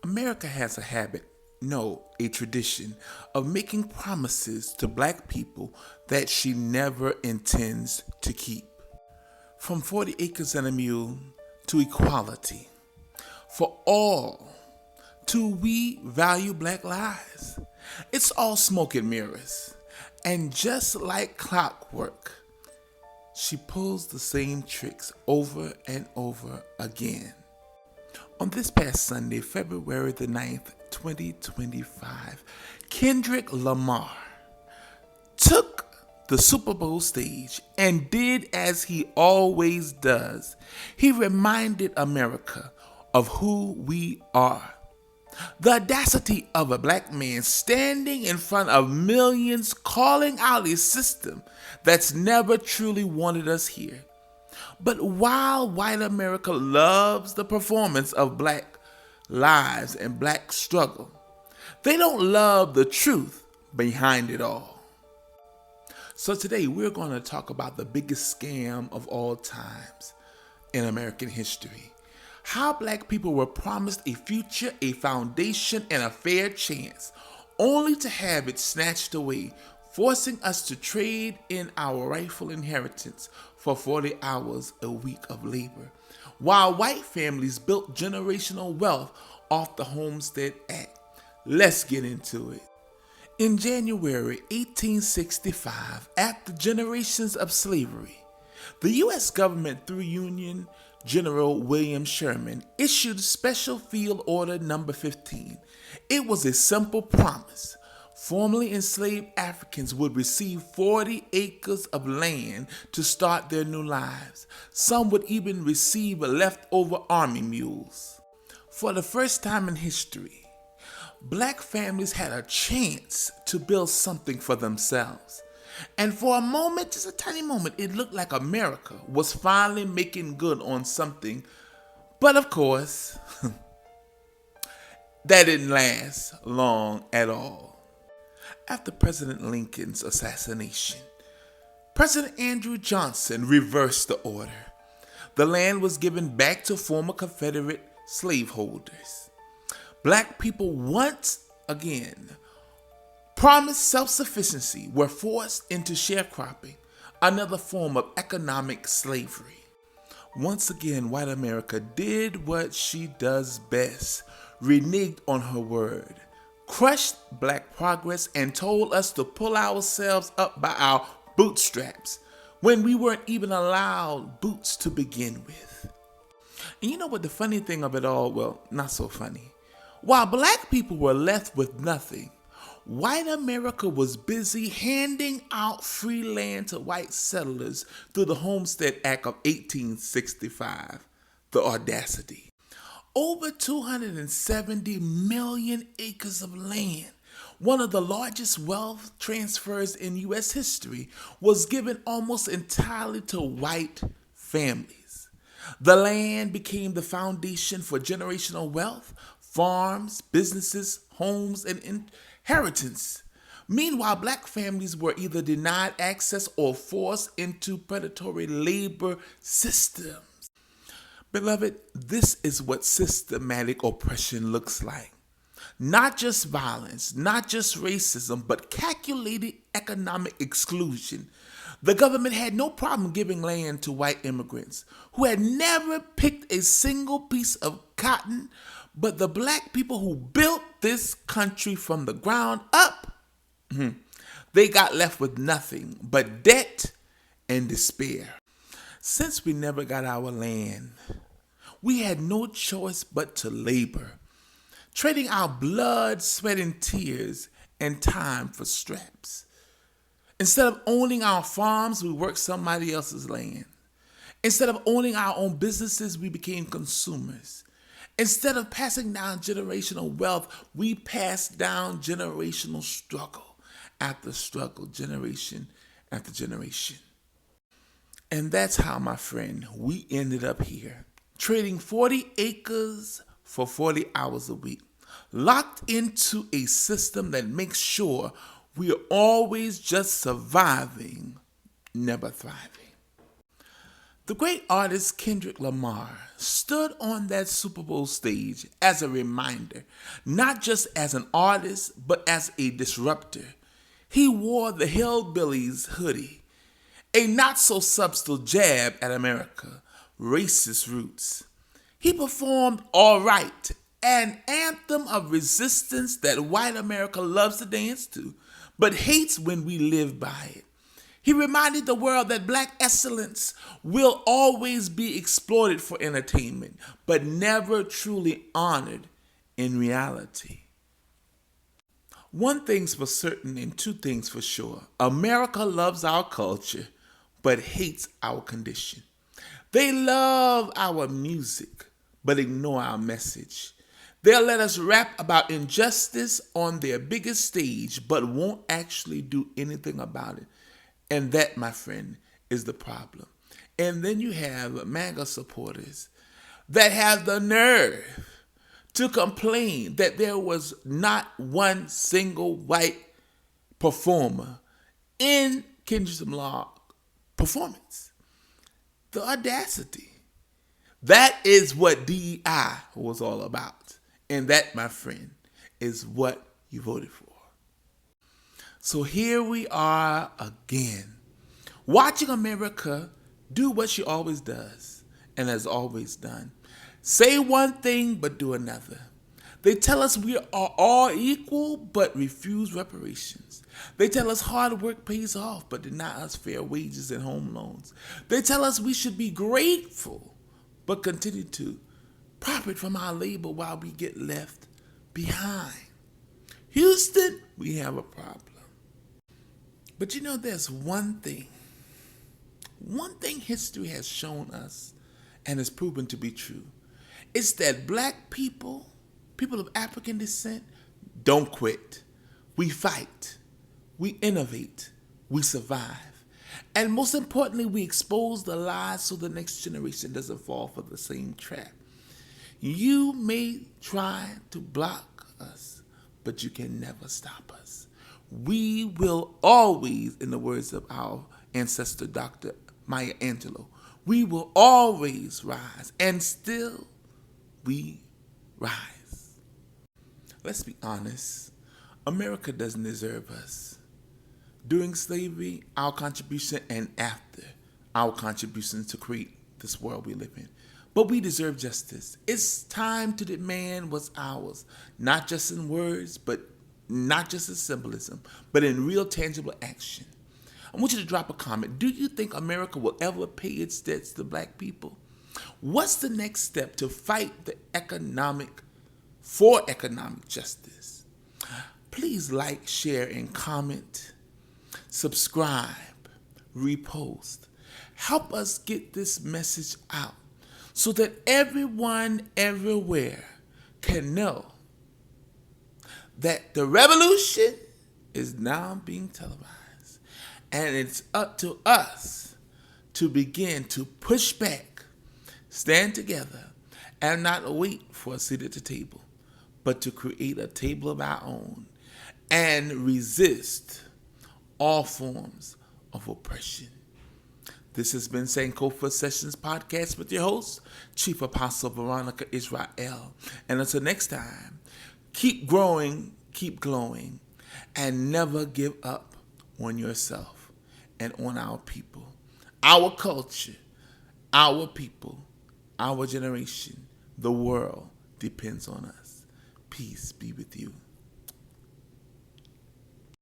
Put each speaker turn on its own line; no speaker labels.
America has a habit, no, a tradition, of making promises to black people that she never intends to keep. From 40 acres and a mule to equality for all to we value black lives. It's all smoke and mirrors. And just like clockwork, she pulls the same tricks over and over again. On this past Sunday, February the 9th, 2025, Kendrick Lamar took the Super Bowl stage and did as he always does. He reminded America of who we are. The audacity of a black man standing in front of millions calling out a system that's never truly wanted us here. But while white America loves the performance of black lives and black struggle, they don't love the truth behind it all. So today we're going to talk about the biggest scam of all times in American history. How black people were promised a future, a foundation, and a fair chance, only to have it snatched away, forcing us to trade in our rightful inheritance for 40 hours a week of labor, while white families built generational wealth off the Homestead Act. Let's get into it. In January 1865, after generations of slavery, the U.S. government, through Union General William Sherman, issued Special Field Order Number 15. It was a simple promise. Formerly enslaved Africans would receive 40 acres of land to start their new lives. Some would even receive leftover army mules. For the first time in history, black families had a chance to build something for themselves. And for a moment, just a tiny moment, it looked like America was finally making good on something. But of course, that didn't last long at all. After President Lincoln's assassination, President Andrew Johnson reversed the order. The land was given back to former Confederate slaveholders. Black people once again promised self-sufficiency were forced into sharecropping, another form of economic slavery. Once again, white America did what she does best, reneged on her word, crushed black progress, and told us to pull ourselves up by our bootstraps when we weren't even allowed boots to begin with. And you know what the funny thing of it all, well, not so funny. While black people were left with nothing, white America was busy handing out free land to white settlers through the Homestead Act of 1865. The audacity. Over 270 million acres of land, one of the largest wealth transfers in U.S. history, was given almost entirely to white families. The land became the foundation for generational wealth, farms, businesses, homes, and inheritance. Meanwhile, black families were either denied access or forced into predatory labor systems. Beloved, this is what systematic oppression looks like. Not just violence, not just racism, but calculated economic exclusion. The government had no problem giving land to white immigrants who had never picked a single piece of cotton, but the black people who built this country from the ground up, they got left with nothing but debt and despair. Since we never got our land, we had no choice but to labor, trading our blood, sweat, and tears and time for straps. Instead of owning our farms, we worked somebody else's land. Instead of owning our own businesses, we became consumers. Instead of passing down generational wealth, we passed down generational struggle after struggle, generation after generation. And that's how, my friend, we ended up here, trading 40 acres for 40 hours a week, locked into a system that makes sure we are always just surviving, never thriving. The great artist Kendrick Lamar stood on that Super Bowl stage as a reminder, not just as an artist, but as a disruptor. He wore the Hillbillies hoodie, a not so subtle jab at America, racist roots. He performed All Right, an anthem of resistance that white America loves to dance to, but hates when we live by it. He reminded the world that black excellence will always be exploited for entertainment, but never truly honored in reality. One thing's for certain and two things for sure. America loves our culture, but hates our condition. They love our music, but ignore our message. They'll let us rap about injustice on their biggest stage, but won't actually do anything about it. And that, my friend, is the problem. And then you have MAGA supporters that have the nerve to complain that there was not one single white performer in Kendrick Lamar performance. The audacity. That is what DEI was all about. And that, my friend, is what you voted for. So here we are again, watching America do what she always does and has always done. Say one thing, but do another. They tell us we are all equal, but refuse reparations. They tell us hard work pays off, but deny us fair wages and home loans. They tell us we should be grateful, but continue to profit from our labor while we get left behind. Houston, we have a problem. But you know, there's one thing history has shown us and has proven to be true. It's that black people of African descent, don't quit. We fight, we innovate, we survive. And most importantly, we expose the lies so the next generation doesn't fall for the same trap. You may try to block us, but you can never stop us. We will always, in the words of our ancestor, Dr. Maya Angelou, we will always rise, and still we rise. Let's be honest, America doesn't deserve us. During slavery, our contribution, and after, our contribution to create this world we live in. But we deserve justice. It's time to demand what's ours, not just in words, but not just in symbolism, but in real tangible action. I want you to drop a comment. Do you think America will ever pay its debts to black people? What's the next step to fight for economic justice? Please like, share, and comment. Subscribe, repost. Help us get this message out so that everyone everywhere can know that the revolution is now being televised. And it's up to us to begin to push back, stand together, and not wait for a seat at the table, but to create a table of our own and resist all forms of oppression. This has been Sankofa Sessions Podcast with your host, Chief Apostle Veronica Israel. And until next time, keep growing, keep glowing, and never give up on yourself and on our people. Our culture, our people, our generation, the world depends on us. Peace be with you.